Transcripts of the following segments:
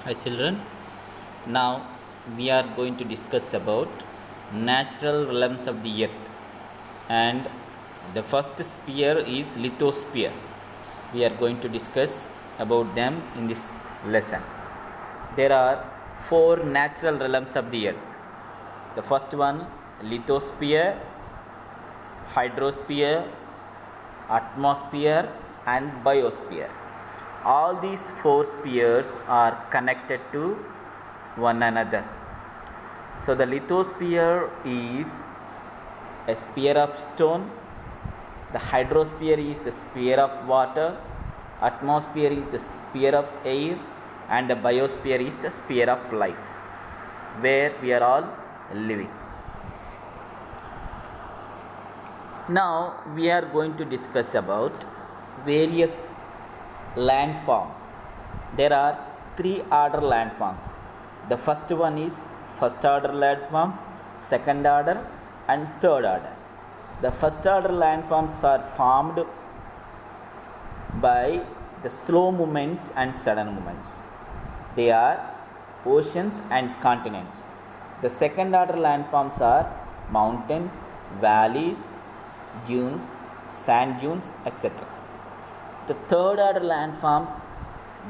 Hi children, now we are going to discuss about natural realms of the earth, and the first sphere is lithosphere. We are going to discuss about them in this lesson. There are four natural realms of the earth. The first one, lithosphere, hydrosphere, atmosphere and biosphere. All these four spheres are connected to one another. So the lithosphere is a sphere of stone, the hydrosphere is the sphere of water, atmosphere is the sphere of air, and the biosphere is the sphere of life, where we are all living. Now we are going to discuss about various landforms. There are three order landforms. The first one is first order landforms, second order and third order. The first order landforms are formed by the slow movements and sudden movements. They are oceans and continents. The second order landforms are mountains, valleys, dunes, sand dunes, etc. The third order landforms,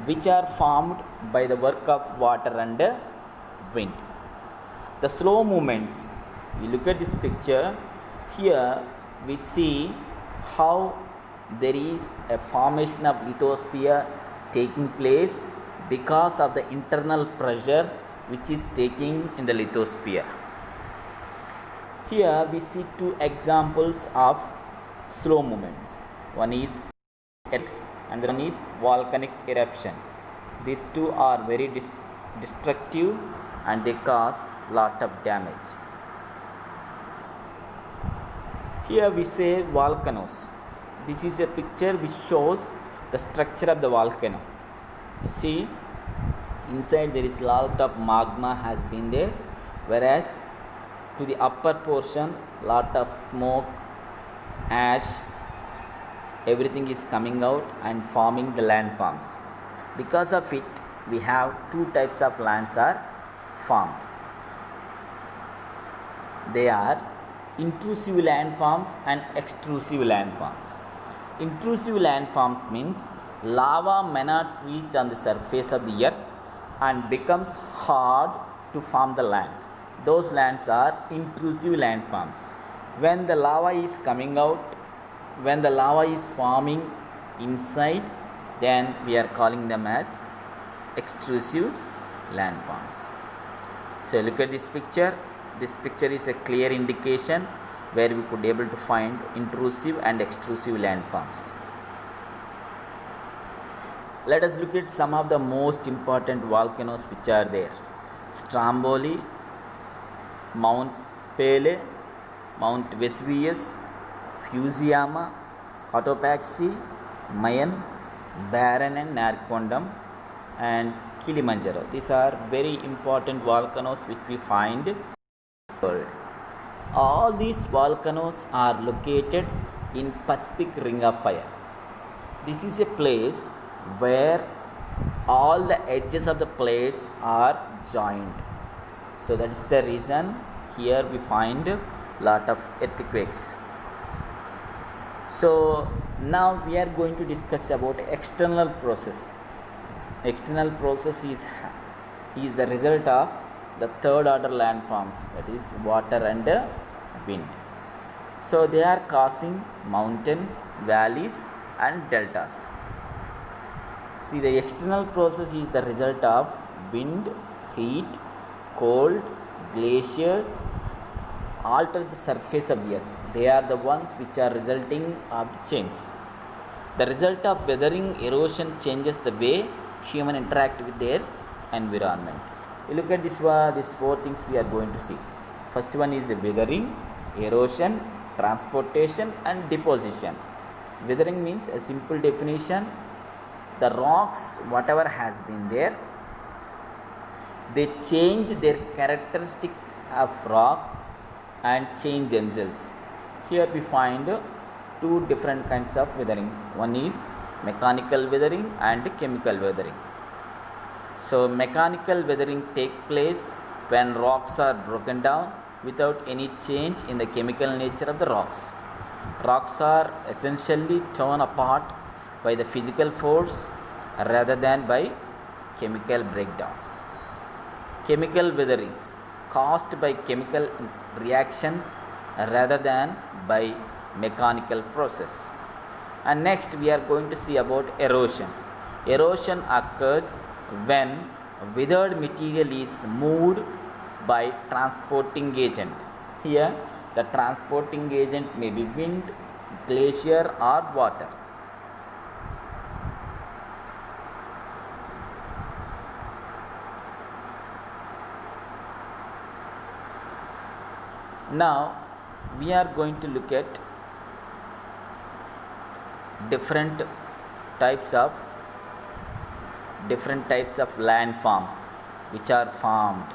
which are formed by the work of water and wind. The slow movements, you look at this picture, here we see how there is a formation of lithosphere taking place because of the internal pressure which is taking in the lithosphere. Here we see two examples of slow movements. One is X and one is volcanic eruption. These two are very destructive and they cause lot of damage. Here we say volcanoes. This is a picture which shows the structure of the volcano. You see, inside there is lot of magma has been there, whereas to the upper portion lot of smoke, ash, everything is coming out and forming the landforms. Because of it, we have two types of lands are formed. They are intrusive landforms and extrusive landforms. Intrusive landforms means lava may not reach on the surface of the earth and becomes hard to form the land. Those lands are intrusive landforms. When the lava is coming out, when the lava is forming inside, then we are calling them as extrusive landforms. So look at this picture. This picture is a clear indication where we could able to find intrusive and extrusive landforms. Let us look at some of the most important volcanoes which are there. Stromboli, Mount Pele, Mount Vesuvius, Fusiyama, Cotopaxi, Mayan, Barren and Narcondam and Kilimanjaro. These are very important volcanoes which we find in the world. All these volcanoes are located in Pacific Ring of Fire. This is a place where all the edges of the plates are joined. So that is the reason here we find lot of earthquakes. So now we are going to discuss about external process. External process is the result of the third order landforms, that is water and wind. So they are causing mountains, valleys and deltas. See, the external process is the result of wind, heat, cold, glaciers alter the surface of the earth. They are the ones which are resulting of the change. The result of weathering, erosion changes the way human interact with their environment. You look at these four things we are going to see. First one is the weathering, erosion, transportation and deposition. Weathering means a simple definition. The rocks, whatever has been there, they change their characteristic of rock and change themselves. Here we find two different kinds of weatherings. One is mechanical weathering and chemical weathering. So mechanical weathering take place when rocks are broken down without any change in the chemical nature of the rocks. Rocks are essentially torn apart by the physical force rather than by chemical breakdown. Chemical weathering caused by chemical reactions rather than by mechanical process. And next we are going to see about erosion. Erosion occurs when withered material is moved by transporting agent. Here the transporting agent may be wind, glacier or water. Now we are going to look at different types of landforms which are formed.